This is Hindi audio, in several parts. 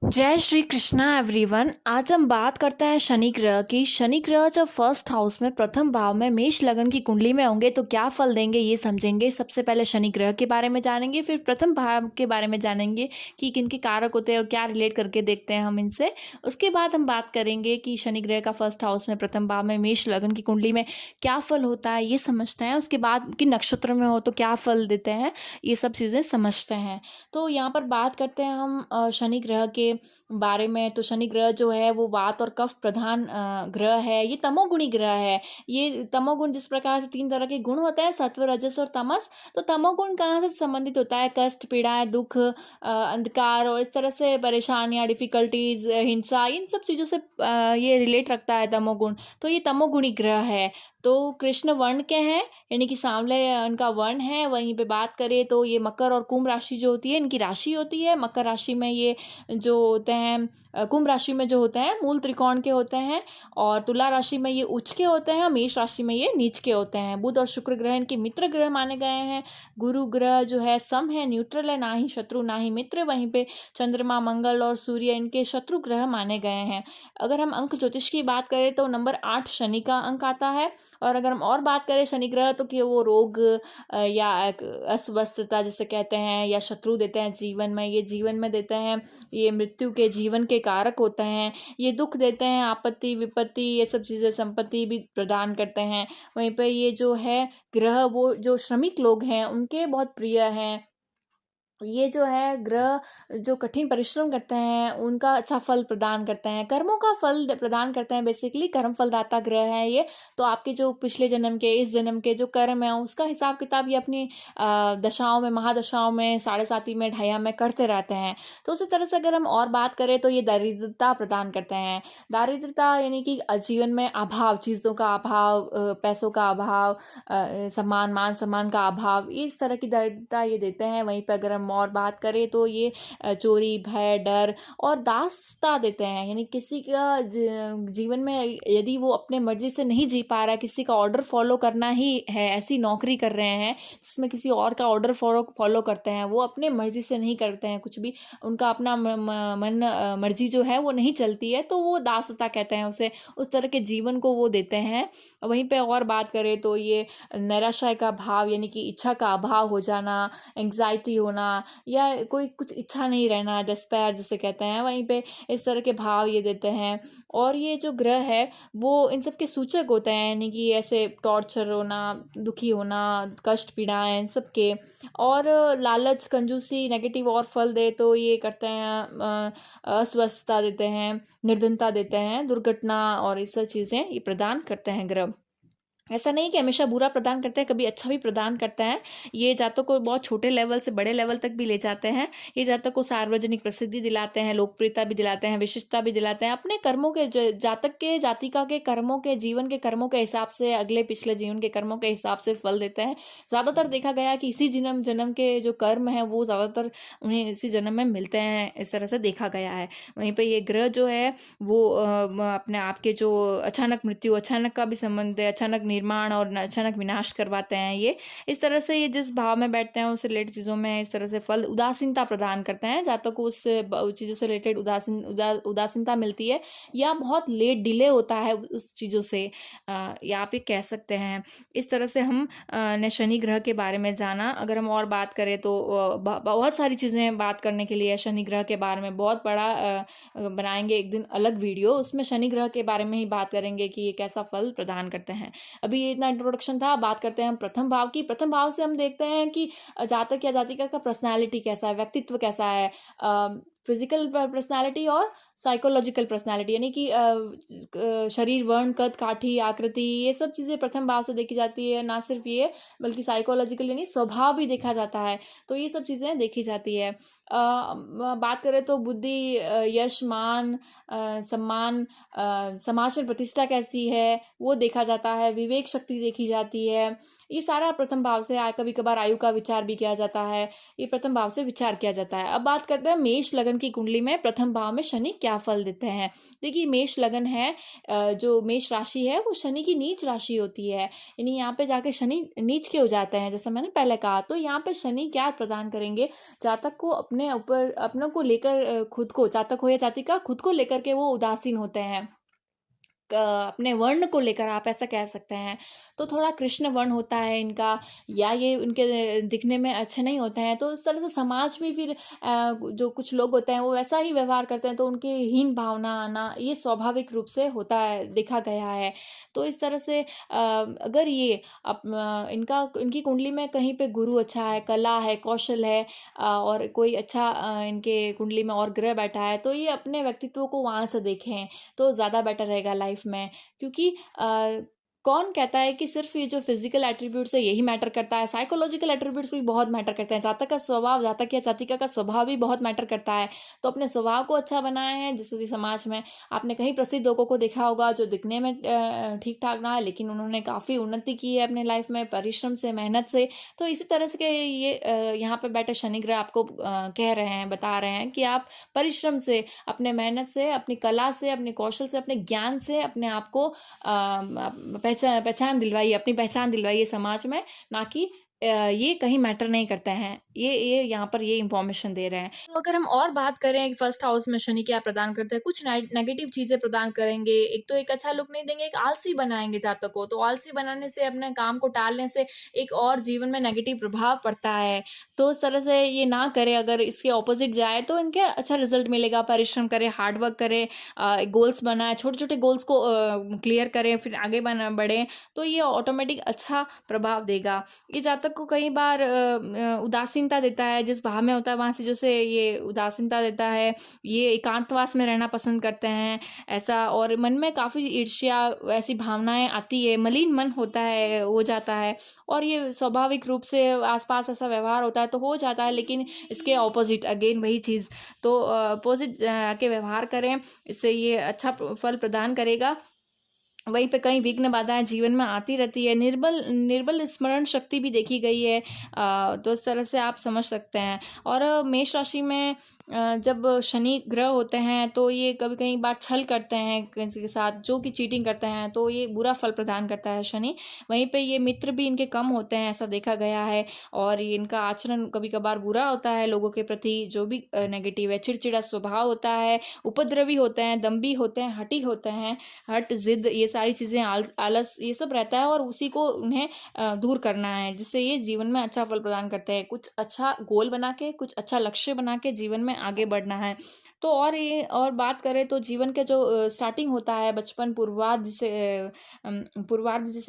जय श्री कृष्णा एवरीवन। आज हम बात करते हैं शनि ग्रह की। शनि ग्रह जब फर्स्ट हाउस में प्रथम भाव में मेष लगन की कुंडली में होंगे तो क्या फल देंगे ये समझेंगे। सबसे पहले शनि ग्रह के बारे में जानेंगे, फिर प्रथम भाव के बारे में जानेंगे कि किन के कारक होते हैं और क्या रिलेट करके देखते हैं हम इनसे। उसके बाद हम बात करेंगे कि शनि ग्रह का फर्स्ट हाउस में प्रथम भाव में मेष लगन की कुंडली में क्या फल होता है ये समझते हैं। उसके बाद कि नक्षत्र में हो तो क्या फल देते हैं, ये सब चीज़ें समझते हैं। तो यहाँ पर बात करते हैं हम शनि ग्रह के बारे में। तो शनि ग्रह जो है वो वात और कफ प्रधान ग्रह है। ये तमोगुणी ग्रह है। ये तमोगुण जिस प्रकार से 3 तरह के गुण होते हैं, सत्व, रजस और तमस। तो तमोगुण कहाँ से संबंधित होता है? कष्ट, पीड़ाएं, दुख, अंधकार और इस तरह से परेशानियां, डिफिकल्टीज, हिंसा, इन सब चीज़ों से ये रिलेट रखता है तमोगुण। तो ये तमोगुणी ग्रह है। तो कृष्ण वर्ण के हैं, यानी कि सांवले इनका वर्ण है। वहीं पे बात करें तो ये मकर और कुंभ राशि जो होती है इनकी राशि होती है। मकर राशि में ये जो होते हैं, कुंभ राशि में जो होते हैं मूल त्रिकोण के होते हैं, और तुला राशि में ये उच्च के होते हैं, मेष राशि में ये नीच के होते हैं। बुध और शुक्र ग्रह इनके मित्र ग्रह माने गए हैं। गुरु ग्रह जो है सम है, न्यूट्रल है, ना ही शत्रु ना ही मित्र। वहीं पे चंद्रमा, मंगल और सूर्य इनके शत्रु ग्रह माने गए हैं। अगर हम अंक ज्योतिष की बात करें तो नंबर 8 शनि का अंक आता है। और अगर हम और बात करें शनि ग्रह तो कि वो रोग या अस्वस्थता जिसे कहते हैं, या शत्रु देते हैं जीवन में, ये जीवन में देते हैं, ये मृत्यु के जीवन के कारक होते हैं, ये दुख देते हैं, आपत्ति विपत्ति, ये सब चीज़ें, संपत्ति भी प्रदान करते हैं। वहीं पे ये जो है ग्रह, वो जो श्रमिक लोग हैं उनके बहुत प्रिय हैं। ये जो है ग्रह जो कठिन परिश्रम करते हैं उनका अच्छा फल प्रदान करते हैं, कर्मों का फल प्रदान करते हैं। बेसिकली कर्म फलदाता ग्रह है ये। तो आपके जो पिछले जन्म के, इस जन्म के जो कर्म है उसका हिसाब किताब ये अपनी दशाओं में, महादशाओं में, साढ़े साती में, ढाइया में करते रहते हैं। तो उसी तरह से अगर हम और बात करें तो ये दरिद्रता प्रदान करते हैं। दारिद्रता यानी कि जीवन में अभाव, चीज़ों का अभाव, पैसों का अभाव, सम्मान, मान सम्मान का अभाव, इस तरह की दरिद्रता ये देते हैं। वहीं पर अगर हम और बात करें तो ये चोरी, भय, डर और दासता देते हैं। यानी किसी का जीवन में यदि वो अपने मर्जी से नहीं जी पा रहा है, किसी का ऑर्डर फॉलो करना ही है, ऐसी नौकरी कर रहे हैं जिसमें किसी और का ऑर्डर फॉलो करते हैं, वो अपने मर्जी से नहीं करते हैं कुछ भी, उनका अपना मन मर्जी जो है वो नहीं चलती है, तो वो दासता कहते हैं उसे। उस तरह के जीवन को वो देते हैं। वहीं पे और बात करें तो ये निराशा का भाव, यानी कि इच्छा का अभाव हो जाना, एंग्जाइटी होना, या कोई कुछ इच्छा नहीं रहना, डिस्पेयर जिसे कहते हैं, वहीं पे इस तरह के भाव ये देते हैं। और ये जो ग्रह है वो इन सब के सूचक होते हैं, यानी कि ऐसे टॉर्चर होना, दुखी होना, कष्ट, पीड़ाएं, इन सब के। और लालच, कंजूसी, नेगेटिव और फल दे तो ये करते हैं, अस्वस्थता देते हैं, निर्धनता देते हैं, दुर्घटना और ये सब चीज़ें ये प्रदान करते हैं ग्रह। ऐसा नहीं कि हमेशा बुरा प्रदान करते हैं, कभी अच्छा भी प्रदान करते हैं। ये जातक को बहुत छोटे लेवल से बड़े लेवल तक भी ले जाते हैं। ये जातक को सार्वजनिक प्रसिद्धि दिलाते हैं, लोकप्रियता भी दिलाते हैं, विशिष्टता भी दिलाते हैं। अपने कर्मों के जातक के, जातिका के कर्मों के, जीवन के कर्मों के हिसाब से, अगले पिछले जीवन के कर्मों के हिसाब से फल देते हैं। ज़्यादातर देखा गया कि इसी जन्म जन्म के जो कर्म हैं वो ज़्यादातर उन्हें इसी जन्म में मिलते हैं, इस तरह से देखा गया है। वहीं पर ये ग्रह जो है वो अपने आप के जो अचानक मृत्यु, अचानक का भी संबंध है, अचानक निर्माण और अचानक विनाश करवाते हैं ये। इस तरह से ये जिस भाव में बैठते हैं उससे रिलेटेड चीज़ों में इस तरह से फल उदासीनता प्रदान करते हैं। जातक को उस चीज़ों से रिलेटेड उदासीनता मिलती है, या बहुत लेट डिले होता है उस चीज़ों से, या आप ये कह सकते हैं। इस तरह से हम ने शनि ग्रह के बारे में जाना। अगर हम और बात करें तो बहुत सारी चीज़ें बात करने के लिए शनि ग्रह के बारे में बहुत बड़ा बनाएंगे एक दिन अलग वीडियो, उसमें शनि ग्रह के बारे में ही बात करेंगे कि ये कैसा फल प्रदान करते हैं। अभी ये इतना इंट्रोडक्शन था। बात करते हैं हम प्रथम भाव की। प्रथम भाव से हम देखते हैं कि जातक या जातिका का पर्सनैलिटी कैसा है, व्यक्तित्व कैसा है, फिजिकल पर्सनैलिटी और साइकोलॉजिकल पर्सनैलिटी, यानी कि शरीर, वर्ण, कद, काठी, आकृति, ये सब चीज़ें प्रथम भाव से देखी जाती है। ना सिर्फ ये बल्कि साइकोलॉजिकल यानी स्वभाव भी देखा जाता है। तो ये सब चीज़ें देखी जाती है। बात करें तो बुद्धि, यश, मान, सम्मान, समाज में प्रतिष्ठा कैसी है वो देखा जाता है। विवेक शक्ति देखी जाती है। ये सारा प्रथम भाव से। कभी कभार आयु का विचार भी किया जाता है। ये प्रथम भाव से विचार किया जाता है। अब बात करते हैं मेष लगन लगन की कुंडली में प्रथम भाव में शनि क्या फल देते हैं। देखिए मेष लगन है, जो मेष राशि है वो शनि की नीच राशि होती है, यानी यहाँ पे जाके शनि नीच के हो जाते हैं जैसा मैंने पहले कहा। तो यहाँ पे शनि क्या प्रदान करेंगे, जातक को अपने ऊपर अपनों को लेकर खुद को, जातक हो या जातिका, खुद को लेकर के वो उदासीन होते हैं, अपने वर्ण को लेकर आप ऐसा कह सकते हैं। तो थोड़ा कृष्ण वर्ण होता है इनका, या ये उनके दिखने में अच्छे नहीं होते हैं, तो इस तरह से समाज में फिर जो कुछ लोग होते हैं वो वैसा ही व्यवहार करते हैं, तो उनके हीन भावना आना ये स्वाभाविक रूप से होता है, देखा गया है। तो इस तरह से अगर ये इनकी कुंडली में कहीं पे गुरु अच्छा है, कला है, कौशल है, और कोई अच्छा इनके कुंडली में और ग्रह बैठा है, तो ये अपने व्यक्तित्व को वहाँ से देखें तो ज़्यादा बेटर रहेगा लाइफ में। क्योंकि कौन कहता है कि सिर्फ ये जो फिजिकल एट्रीब्यूट्स है यही मैटर करता है, साइकोलॉजिकल एट्रीब्यूट्स भी बहुत मैटर करते हैं। जातक का स्वभाव, जातक या जातिका का स्वभाव भी बहुत मैटर करता है। तो अपने स्वभाव को अच्छा बनाए हैं, जैसे समाज में आपने कहीं प्रसिद्ध लोगों को देखा होगा जो दिखने में ठीक ठाक ना है, लेकिन उन्होंने काफ़ी उन्नति की है अपने लाइफ में, परिश्रम से, मेहनत से। तो इसी तरह से ये यहाँ पे बैठे शनि ग्रह आपको कह रहे हैं, बता रहे हैं कि आप परिश्रम से, अपने मेहनत से, अपनी कला से, अपने कौशल से, अपने ज्ञान से अपने आप को पहचान दिलवाइए, अपनी पहचान दिलवाइए समाज में, ना कि ये कहीं मैटर नहीं करते हैं। ये यहाँ पर ये इंफॉर्मेशन दे रहे हैं। तो अगर हम और बात करें कि फर्स्ट हाउस में शनि क्या प्रदान करते हैं, कुछ नेगेटिव चीज़ें प्रदान करेंगे। एक तो एक अच्छा लुक नहीं देंगे, एक आलसी बनाएंगे जातक को। तो आलसी बनाने से, अपने काम को टालने से एक और जीवन में नेगेटिव प्रभाव पड़ता है। तो उस तरह से ये ना करें, अगर इसके ऑपोजिट जाए तो इनके अच्छा रिजल्ट मिलेगा। परिश्रम करें, हार्डवर्क करें, गोल्स बनाए, छोटे छोटे गोल्स को क्लियर करें, फिर आगे बढ़ें, तो ये ऑटोमेटिक अच्छा प्रभाव देगा। ये जातक को कई बार उदासीनता देता है, जिस भाव में होता है वहाँ से जैसे ये उदासीनता देता है। ये एकांतवास में रहना पसंद करते हैं ऐसा, और मन में काफ़ी ईर्ष्या ऐसी भावनाएं आती है, मलिन मन होता है, हो जाता है। और ये स्वाभाविक रूप से आसपास ऐसा व्यवहार होता है तो हो जाता है, लेकिन इसके ऑपोजिट अगेन वही चीज़, तो अपोजिट के व्यवहार करें, इससे ये अच्छा फल प्रदान करेगा। वहीं पे कई विघ्न बाधाएं जीवन में आती रहती है, निर्बल निर्बल स्मरण शक्ति भी देखी गई है। तो इस तरह से आप समझ सकते हैं। और मेष राशि में जब शनि ग्रह होते हैं तो ये कभी कई बार छल करते हैं किसी के साथ, जो कि चीटिंग करते हैं, तो ये बुरा फल प्रदान करता है शनि। वहीं पे ये मित्र भी इनके कम होते हैं, ऐसा देखा गया है। और ये इनका आचरण कभी कभार बुरा होता है लोगों के प्रति, जो भी नेगेटिव है, चिड़चिड़ा स्वभाव होता है, उपद्रवी होते हैं, दम्भी होते हैं, हठी होते हैं, हट जिद, ये सारी चीज़ें, आलस, ये सब रहता है, और उसी को उन्हें दूर करना है, जिससे ये जीवन में अच्छा फल प्रदान करते हैं। कुछ अच्छा गोल बना के, कुछ अच्छा लक्ष्य बना के जीवन में आगे बढ़ना है। तो और बात करें तो जीवन के जो स्टार्टिंग होता है, बचपन, पूर्वार्ध जिसे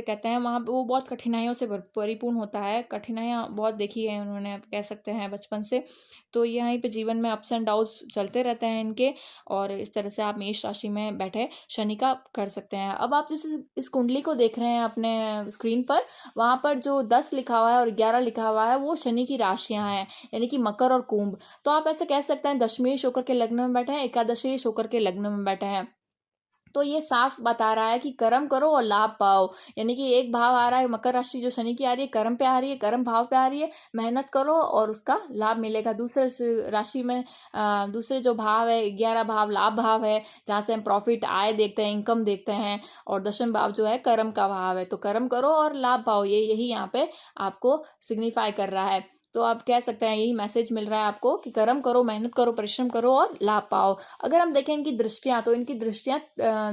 कहते हैं, वहाँ वो बहुत कठिनाइयों से परिपूर्ण होता है। कठिनाइयाँ बहुत देखी है उन्होंने, आप कह सकते हैं, बचपन से। तो यहीं पे जीवन में अप्स एंड डाउन्स चलते रहते हैं इनके, और इस तरह से आप मेष राशि में बैठे शनि का कर सकते हैं। अब आप जैसे इस कुंडली को देख रहे हैं अपने स्क्रीन पर, वहाँ पर जो 10 लिखा हुआ है और 11 लिखा हुआ है वो शनि की राशियाँ हैं, यानी कि मकर और कुंभ। तो आप ऐसे कह सकते हैं दशमेश होकर के लग्न में बैठे हैं, एकादशेश होकर के लग्न में बैठे हैं। तो ये साफ बता रहा है कि कर्म करो और लाभ पाओ, यानी कि एक भाव आ रहा है, मकर राशि जो शनि की आ रही है, कर्म पे आ रही है, कर्म भाव पे आ रही है, मेहनत करो और उसका लाभ मिलेगा। दूसरे राशि में दूसरे जो भाव है, 11 भाव लाभ भाव है, जहाँ से हम प्रॉफिट, आय देखते हैं, इनकम देखते हैं। और दशम भाव जो है कर्म का भाव है, तो कर्म करो और लाभ पाओ, ये यही यहाँ पे आपको सिग्निफाई कर रहा है। तो आप कह सकते हैं यही मैसेज मिल रहा है आपको कि कर्म करो, मेहनत करो, परिश्रम करो और लाभ पाओ। अगर हम देखें इनकी दृष्टियां, तो इनकी दृष्टियां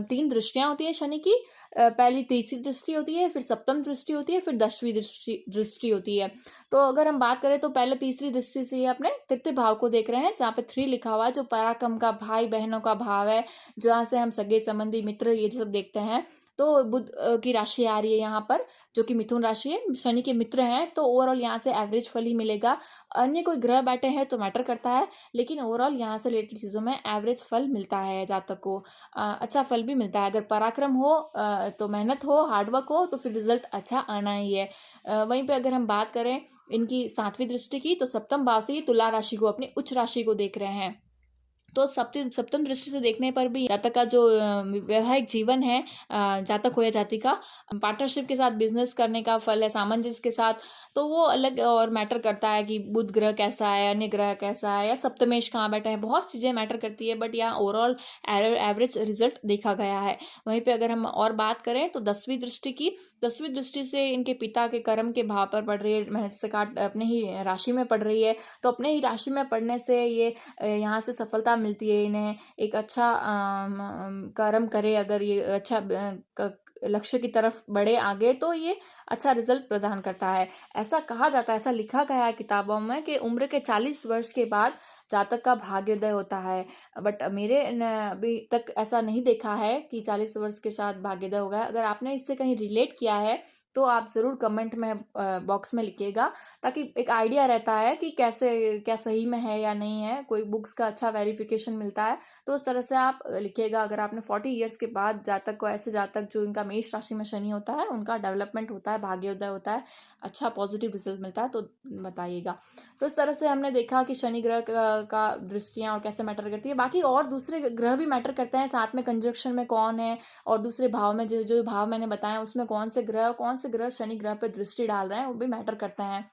3 दृष्टियां होती है शनि की। पहली तीसरी दृष्टि होती है, फिर सप्तम दृष्टि होती है, फिर 10वीं दृष्टि होती है। तो अगर हम बात करें तो पहले तीसरी दृष्टि से ये अपने तृतीय भाव को देख रहे हैं, जहाँ पे 3 लिखा हुआ है, जो पराक्रम का, भाई बहनों का भाव है, जहाँ से हम सगे संबंधी, मित्र, ये सब देखते हैं। तो बुध की राशि आ रही है यहाँ पर, जो कि मिथुन राशि है, शनि के मित्र हैं। तो ओवरऑल यहाँ से एवरेज फल ही मिलेगा। अन्य कोई ग्रह बैठे हैं तो मैटर करता है, लेकिन ओवरऑल यहाँ से रिलेटेड चीज़ों में एवरेज फल मिलता है जातक को। अच्छा फल भी मिलता है। अगर पराक्रम हो, तो मेहनत हो, हार्डवर्क हो, तो फिर रिजल्ट अच्छा आना ही है। वहीं पे अगर हम बात करें इनकी 7वीं दृष्टि की, तो सप्तम भाव से ये तुला राशि को, अपनी उच्च राशि को देख रहे हैं। तो सप्तम सप्तम दृष्टि से देखने पर भी जातक का जो वैवाहिक जीवन है, जातक हो या जाति का, पार्टनरशिप के साथ बिजनेस करने का फल है, सामंजस्य के साथ, तो वो अलग और मैटर करता है कि बुध ग्रह कैसा है, अन्य ग्रह कैसा है, या सप्तमेश कहाँ बैठा है, बहुत चीज़ें मैटर करती है। बट यहाँ ओवरऑल एवरेज रिजल्ट देखा गया है। वहीं पे अगर हम और बात करें तो 10वीं दृष्टि की, 10वीं दृष्टि से इनके पिता के कर्म के भाव पर पड़ रही है, महत्स्य काट अपने ही राशि में पड़ रही है। तो अपने ही राशि में पढ़ने से ये यहाँ से सफलता मिलती है इन्हें। एक अच्छा कर्म करे, अगर ये अच्छा लक्ष्य की तरफ बढ़े आगे, तो ये अच्छा रिजल्ट प्रदान करता है। ऐसा कहा जाता है, ऐसा लिखा गया है किताबों में कि उम्र के 40 वर्ष के बाद जातक का भाग्योदय होता है। बट मेरे अभी तक ऐसा नहीं देखा है कि 40 वर्ष के साथ भाग्योदय होगा। अगर आपने इससे कहीं रिलेट किया है तो आप ज़रूर कमेंट में बॉक्स में लिखिएगा, ताकि एक आइडिया रहता है कि कैसे, क्या सही में है या नहीं है। कोई बुक्स का अच्छा वेरिफिकेशन मिलता है, तो उस तरह से आप लिखिएगा। अगर आपने 40 ईयर्स के बाद जातक को, ऐसे जातक जो इनका मेष राशि में शनि होता है, उनका डेवलपमेंट होता है, भाग्योदय होता है, अच्छा पॉजिटिव रिजल्ट मिलता है, तो बताइएगा। तो इस तरह से हमने देखा कि शनि ग्रह का दृष्टियाँ और कैसे मैटर करती है। बाकी और दूसरे ग्रह भी मैटर करते हैं, साथ में कंजक्शन में कौन है, और दूसरे भाव में जो जो भाव मैंने बताया उसमें कौन से ग्रह शनि ग्रह पे दृष्टि डाल रहे हैं, वो भी मैटर करते हैं।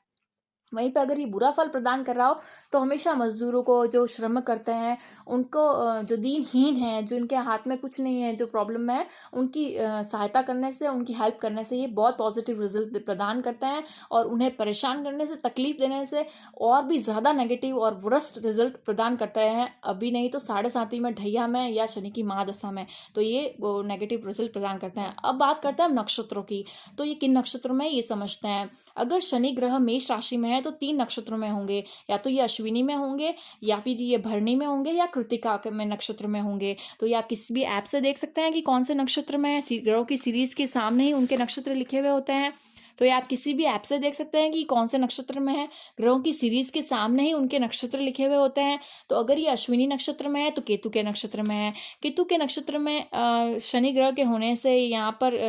वहीं पे अगर ये बुरा फल प्रदान कर रहा हो, तो हमेशा मजदूरों को, जो श्रम करते हैं उनको, जो दीनहीन है, जो इनके हाथ में कुछ नहीं है, जो प्रॉब्लम में है, उनकी सहायता करने से, उनकी हेल्प करने से ये बहुत पॉजिटिव रिजल्ट प्रदान करते हैं। और उन्हें परेशान करने से, तकलीफ देने से और भी ज़्यादा नेगेटिव और वर्स्ट रिजल्ट प्रदान करते हैं। अभी नहीं तो 7.5 में, ढैया में, या शनि की महादशा में, तो ये वो नेगेटिव रिजल्ट प्रदान करते हैं। अब बात करते हैं हम नक्षत्रों की। तो ये किन नक्षत्रों में, ये समझते हैं। अगर शनि ग्रह मेष राशि में है तो 3 नक्षत्रों में होंगे, या तो ये अश्विनी में होंगे, या फिर ये भरणी में होंगे, या कृतिका में नक्षत्र में होंगे। तो ये आप किसी भी ऐप से देख सकते हैं कि कौन से नक्षत्र में है। ग्रहों की सीरीज के सामने ही उनके नक्षत्र लिखे हुए होते हैं। तो ये आप किसी भी ऐप से देख सकते हैं कि कौन से नक्षत्र में है, ग्रहों की सीरीज के सामने ही उनके नक्षत्र लिखे हुए होते हैं। तो अगर ये अश्विनी नक्षत्र में है तो केतु के नक्षत्र में है। केतु के नक्षत्र में शनि ग्रह के होने से यहाँ पर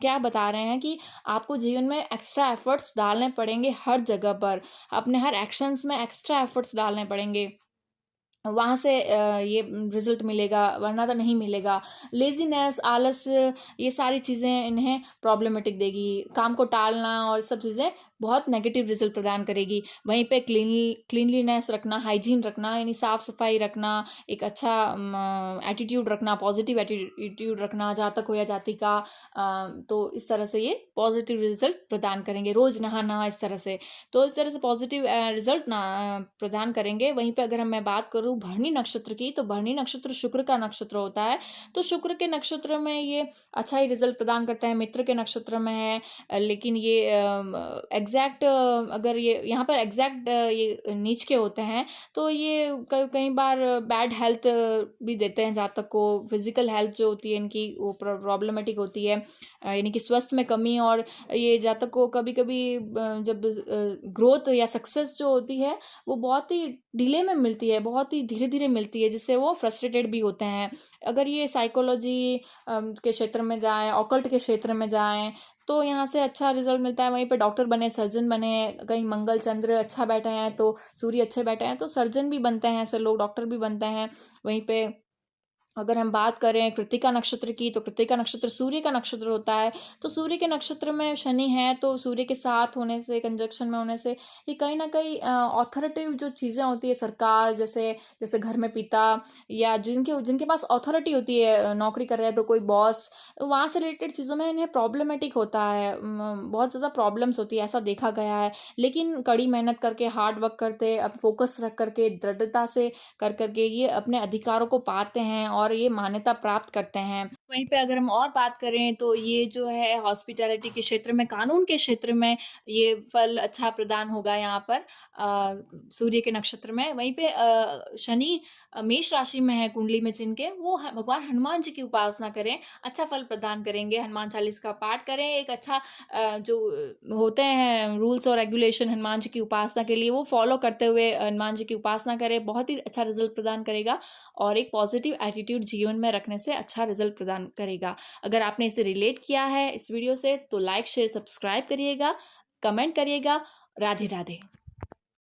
क्या बता रहे हैं कि आपको जीवन में एक्स्ट्रा एफर्ट्स डालने पड़ेंगे, हर जगह पर अपने हर एक्शंस में एक्स्ट्रा एफर्ट्स डालने पड़ेंगे, वहाँ से ये रिजल्ट मिलेगा, वरना तो नहीं मिलेगा। लेजीनेस, आलस, ये सारी चीज़ें इन्हें प्रॉब्लमेटिक देगी। काम को टालना और सब चीज़ें बहुत नेगेटिव रिजल्ट प्रदान करेगी। वहीं पे क्लीनलीनेस रखना, हाइजीन रखना, यानी साफ सफाई रखना, एक अच्छा एटीट्यूड रखना, पॉजिटिव एटीट्यूड रखना, जातक हो या जाति का, तो इस तरह से ये पॉजिटिव रिजल्ट प्रदान करेंगे। रोज नहाना, इस तरह से, तो इस तरह से पॉजिटिव रिजल्ट प्रदान करेंगे। वहीं पे अगर मैं बात करूँ भरणी नक्षत्र की, तो भरणी नक्षत्र शुक्र का नक्षत्र होता है। तो शुक्र के नक्षत्र में ये अच्छा ही रिजल्ट प्रदान करता है। मित्र के नक्षत्र में है, लेकिन ये एग्जैक्ट, अगर ये यहाँ पर एग्जैक्ट ये नीच के होते हैं, तो ये कई बार बैड हेल्थ भी देते हैं जातक को। फिजिकल हेल्थ जो होती है इनकी, वो प्रॉब्लमेटिक होती है, यानी कि स्वास्थ्य में कमी। और ये जातक को कभी कभी जब ग्रोथ या सक्सेस जो होती है, वो बहुत ही डिले में मिलती है, बहुत ही धीरे धीरे मिलती है, जिससे वो फ्रस्ट्रेटेड भी होते हैं। अगर ये साइकोलॉजी के क्षेत्र में जाए, ऑकल्ट के क्षेत्र में जाए, तो यहाँ से अच्छा रिजल्ट मिलता है। वहीं पे डॉक्टर बने, सर्जन बने, कहीं मंगल चंद्र अच्छा बैठे हैं, तो सूर्य अच्छे बैठे हैं, तो सर्जन भी बनते हैं ऐसे लोग, डॉक्टर भी बनते हैं। वहीं पे अगर हम बात करें कृत्तिका नक्षत्र की, तो कृत्तिका नक्षत्र सूर्य का नक्षत्र होता है। तो सूर्य के नक्षत्र में शनि है, तो सूर्य के साथ होने से, कंजक्शन में होने से, ये कहीं ना कहीं ऑथोरिटिव जो चीज़ें होती है, सरकार, जैसे जैसे घर में पिता, या जिनके जिनके पास अथॉरिटी होती है, नौकरी कर रहे हैं तो कोई बॉस, वहाँ से रिलेटेड चीज़ों में इन्हें प्रॉब्लमेटिक होता है, बहुत ज़्यादा प्रॉब्लम्स होती है, ऐसा देखा गया है। लेकिन कड़ी मेहनत करके, हार्ड वर्क करते, अब फोकस रख करके, दृढ़ता से कर करके ये अपने अधिकारों को पाते हैं और ये मान्यता प्राप्त करते हैं। वहीं पे अगर हम और बात करें, तो ये जो है हॉस्पिटैलिटी के क्षेत्र में, कानून के क्षेत्र में ये फल अच्छा प्रदान होगा यहाँ पर सूर्य के नक्षत्र में। वहीं पे शनि मेष राशि में है कुंडली में जिनके, वो भगवान हनुमान जी की उपासना करें, अच्छा फल प्रदान करेंगे। हनुमान चालीसा का पाठ करें, एक अच्छा जो होते हैं रूल्स और रेगुलेशन हनुमान जी की उपासना के लिए, वो फॉलो करते हुए हनुमान जी की उपासना करें, बहुत ही अच्छा रिजल्ट प्रदान करेगा। और एक पॉजिटिव एटीट्यूड जीवन में रखने से अच्छा रिजल्ट प्रदान करेगा। अगर आपने इसे रिलेट किया है इस वीडियो से, तो लाइक, शेयर, सब्सक्राइब करिएगा, कमेंट करिएगा। राधे राधे।